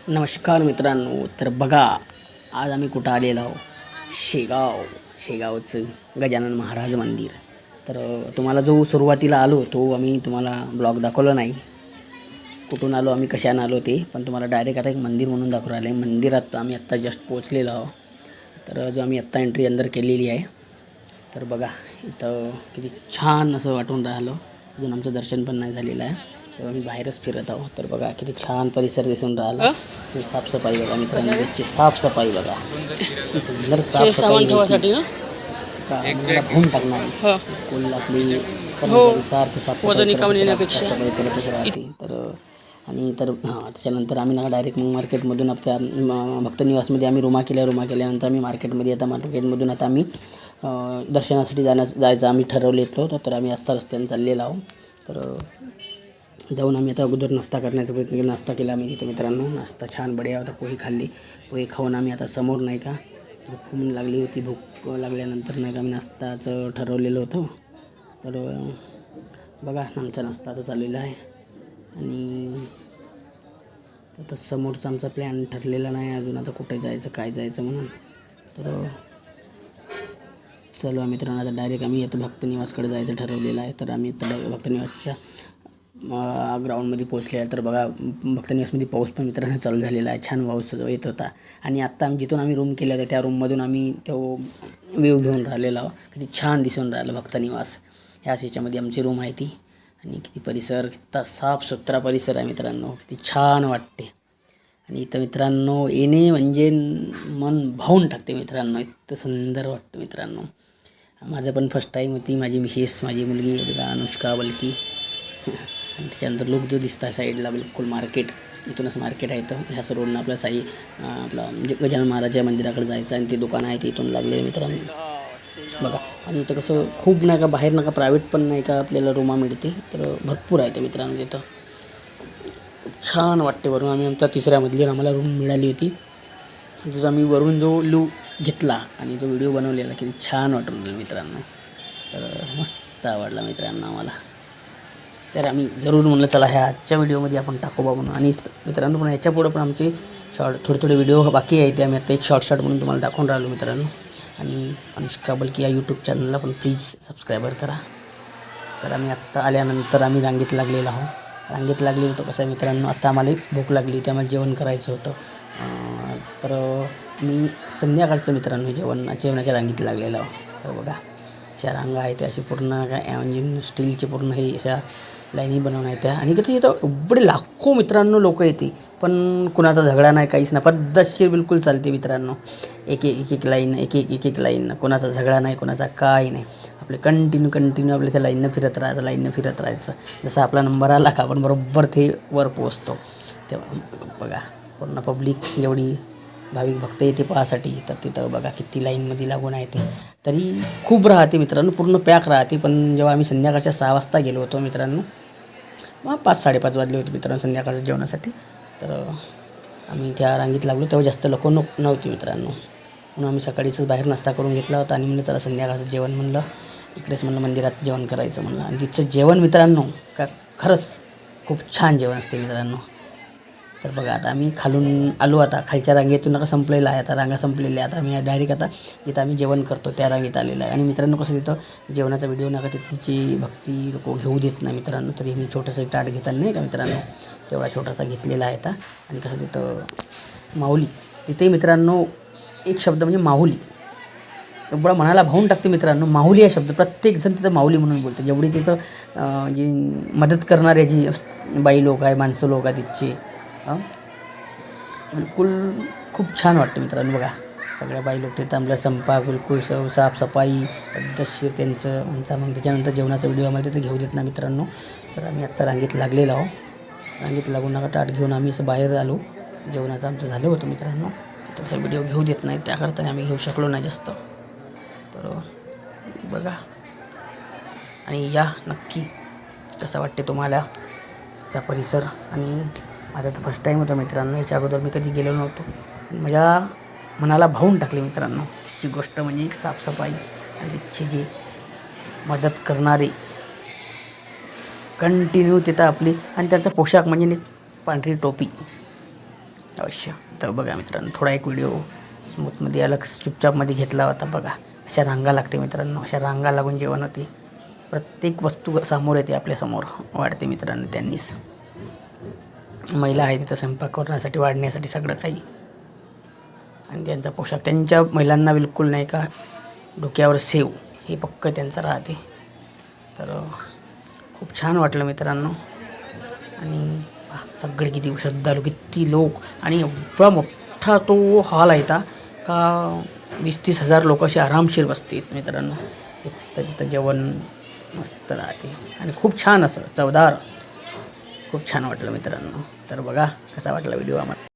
नमस्कार मित्रांनो. तर बघा, आज आम्ही कुठं आलेलो आहोत, शेगावचं गजानन महाराज मंदिर. तर तुम्हाला जो सुरुवातीला आलो तो आम्ही तुम्हाला ब्लॉग दाखवला नाही, कुठून आलो आम्ही, कशाने आलो ते. पण तुम्हाला डायरेक्ट आता एक मंदिर म्हणून दाखवून राहिलं आहे. मंदिरात आम्ही आत्ता जस्ट पोचलेलो आहोत. तर जो आम्ही आत्ता एंट्री अंदर केलेली आहे. तर बघा इथं किती छान असं वाटून राहिलं. अजून आमचं दर्शन पण नाही झालेलं आहे, तर आम्ही बाहेरच फिरत आहोत. तर बघा किती छान परिसर दिसून राहिला. साफसफाई बघा मित्रांनो, त्याची साफसफाई बघा, किती सुंदर साफसफाई होती का, मला भावून टाकणार आपली सार्थ साफसफाई करतच राहते. तर आणि तर त्याच्यानंतर आम्ही ना डायरेक्ट मग मार्केटमधून आपल्या भक्तनिवासमध्ये आम्ही रूमा केल्यानंतर आम्ही मार्केटमध्ये आता मार्केटमधून आता आम्ही दर्शनासाठी जायचं आम्ही ठरवलेलो होतं. तर आम्ही आत्ता रस्त्याने चाललेलो आहोत. तर जाऊन आम्ही आता अगोदर नाश्ता करण्याचा प्रयत्न केला. नाश्ता केला आम्ही तिथे मित्रांनो. नाश्ता छान बढिया होता. पोहे खाल्ली. पोहे खाऊन आम्ही आता समोर नाही का भूक म्हणून लागली होती. भूक लागल्यानंतर नाही का आम्ही नाश्ताचं ठरवलेलं होतं. तर बघा आमचा नाश्ता आता चाललेला आहे. आणि आता समोरचा आमचा प्लॅन ठरलेला नाही अजून, आता कुठे जायचं काय जायचं म्हणून. तर चलो मित्रांनो, आता डायरेक्ट आम्ही आता भक्तनिवासकडे जायचं ठरवलेलं आहे. तर आम्ही आता भक्तनिवासच्या ग्राउंडमध्ये पोचले आहे. तर बघा भक्तनिवासमध्ये पाऊस पण मित्रांनो चालू झालेला आहे. छान पाऊस येत होता. आणि आत्ता जिथून आम्ही रूम केलं होतं त्या रूममधून आम्ही तो व्ह्यू घेऊन राहिलेलो आहोत. किती छान दिसून राहिलं भक्तनिवास. ह्याच ह्याच्यामध्ये आमची रूम आहे ती. आणि किती परिसर, किती साफसुथरा परिसर आहे मित्रांनो, किती छान वाटते. आणि इथं मित्रांनो येणे म्हणजे मन भावून टाकते मित्रांनो, इतकं सुंदर वाटतं मित्रांनो. माझं पण फर्स्ट टाईम होती. माझी मिसेस, माझी मुलगी होती का अनुष्का बल्की. आणि त्याच्यानंतर लोक जो दिसता साईडला बिलकुल मार्केट, इथूनच मार्केट आहे. तर ह्याच रोडनं आपलं आपला गजानन महाराज मंदिराकडे जायचं आणि ते दुकान आहे ते इथून लागले मित्रांनो बघा. आणि इथं कसं खूप नाही का बाहेर नका प्रायव्हेट पण नाही का आपल्याला रूमा मिळते. तर भरपूर आहे ते मित्रांनो तिथं. छान वाटते. वरून आम्ही आमचा तिसऱ्या मजलीवर आम्हाला रूम मिळाली होती. जो आम्ही वरून जो घेतला आणि तो व्हिडिओ बनवलेला किती छान वाटून राहिला मित्रांनो. तर मस्त आवडला मित्रांनो आम्हाला. तर आम्ही जरूर म्हणलं चला ह्या आजच्या व्हिडिओमध्ये आपण टाकू बा म्हणून. आणि मित्रांनो पण याच्यापुढं पण आमचे थोडे व्हिडिओ बाकी आहे ते आम्ही आता एक शॉर्ट म्हणून तुम्हाला दाखवून राहिलो मित्रांनो. आणि अनुष्का बल्की या यूट्यूब चॅनलला पण प्लीज सबस्क्राईबर करा. तर आम्ही आत्ता आल्यानंतर आम्ही रांगेत लागलेलो आहोत. रांगेत लागलेलो होतं कसं आहे मित्रांनो, आता आम्हाला भूक लागली होती, आम्हाला जेवण करायचं होतं. तर मी संध्याकाळचं मित्रांनो जेवणाच्या रांगेत लागलेलो आहोत. तर बघा अशा रांगा आहेत त्या, अशी पूर्ण काय म्हणजे स्टीलचे पूर्ण हे अशा लाईनी बनवून आहेत त्या. आणि किती इथं एवढे लाखो मित्रांनो लोक येते, पण कुणाचा झगडा नाही, काहीच नाही, पद्धतशीर बिलकुल चालते मित्रांनो. एक लाईन एक लाईन, कोणाचा झगडा नाही, कोणाचा काय नाही. आपले कंटिन्यू आपल्या त्या लाईननं फिरत राहायचं. जसं आपला नंबर आला का आपण बरोबर ते वर पोचतो. तेव्हा बघा पूर्ण पब्लिक जेवढी भाविक भक्त येते पाहासाठी, तर तिथं बघा किती लाईनमध्ये लागून आहे ते. तरी खूप राहते मित्रांनो, पूर्ण पॅक राहते. पण जेव्हा आम्ही संध्याकाळच्या 6 वाजता गेलो होतो मित्रांनो, मग 5-5:30 वाजले होते मित्रांनो संध्याकाळच्या जेवणासाठी. तर आम्ही त्या रांगेत लागलो तेव्हा जास्त लोक नव्हती मित्रांनो. म्हणून आम्ही सकाळीच बाहेर नाश्ता करून घेतला होता. आणि म्हणलं चला संध्याकाळचं जेवण म्हणलं इकडेच म्हणलं मंदिरात जेवण करायचं म्हणलं. आणि तिथचं जेवण मित्रांनो का खरंच खूप छान जेवण असते मित्रांनो. तर बघा आता आम्ही खालून आलो, आता खालच्या रांगेतून नका संपलेला आहे, आता रांगा संपलेल्या आहे. आता आम्ही डायरेक्ट आता जिथं आम्ही जेवण करतो त्या रांगेत आलेलं आहे. आणि मित्रांनो कसं तिथं जेवणाचा व्हिडिओ नका तिथची भक्ती लोक घेऊ देत नाही मित्रांनो. तरी मी छोटंसं ताट घेताना नाही का मित्रांनो, तेवढा छोटासा घेतलेला आहे आता. आणि कसं तिथं माऊली, तिथे मित्रांनो एक शब्द म्हणजे माऊली एवढा मनाला भावून टाकते मित्रांनो. माऊली हा शब्द प्रत्येकजण तिथं माऊली म्हणून बोलते. जेवढी तिथं जी मदत करणारे जी बाई लोक आहे, माणसं लोक आहे तिथची, बिलकुल खूप छान वाटतं मित्रांनो. बघा सगळ्या बाई लोक तिथं आपल्या संपा बिलकुल साफसफाई पद्धतशीर त्यांचं आमचा. मग त्याच्यानंतर जेवणाचा व्हिडिओ आम्हाला तिथं घेऊ देत ना मित्रांनो. तर आम्ही आत्ता रांगेत लागलेलो आहोत. रांगेत लागून नका ताट घेऊन आम्ही असं बाहेर आलो. जेवणाचं आमचं झालं होतं मित्रांनो. त्याचा व्हिडिओ घेऊ देत नाही, त्याकरता आम्ही घेऊ शकलो नाही जास्त. तर बघा आणि या नक्की कसं वाटते तुम्हाला चा परिसर. आणि माझा तर फर्स्ट टाईम होता मित्रांनो, याच्या अगोदर मी कधी गेलो नव्हतो. माझ्या मनाला भावून टाकली मित्रांनो ती गोष्ट. म्हणजे एक साफसफाई आणि तिथची जी मदत करणारी कंटिन्यू तिथं आपली. आणि त्याचा पोशाख म्हणजे पांढरी टोपी, अवश्य. तर बघा मित्रांनो, थोडा एक व्हिडिओ स्मूथमध्ये अलग चुपचापमध्ये घेतला होता. बघा अशा रांगा लागते मित्रांनो, अशा रांगा लागून जेवण होते. प्रत्येक वस्तू समोर येते, आपल्यासमोर वाढते मित्रांनो. त्यांनीच महिला आहे तिथं स्वयंपाक करण्यासाठी, वाढण्यासाठी सगळं काही. आणि त्यांचा पोशाख, त्यांच्या महिलांना बिलकुल नाही का डोक्यावर सेव हे पक्क त्यांचं राहते. तर खूप छान वाटलं मित्रांनो. आणि सगळे किती श्रद्धाळू, किती लोक, आणि एवढा मोठा तो हॉल आहे का 20-30 हजार लोक असे आरामशीर बसतील मित्रांनो. तिथं जेवण मस्त राहते आणि खूप छान असं चवदार, खूप छान वाटलं मित्रांनो. तर बघा कसा वाटला व्हिडिओ आम्हाला.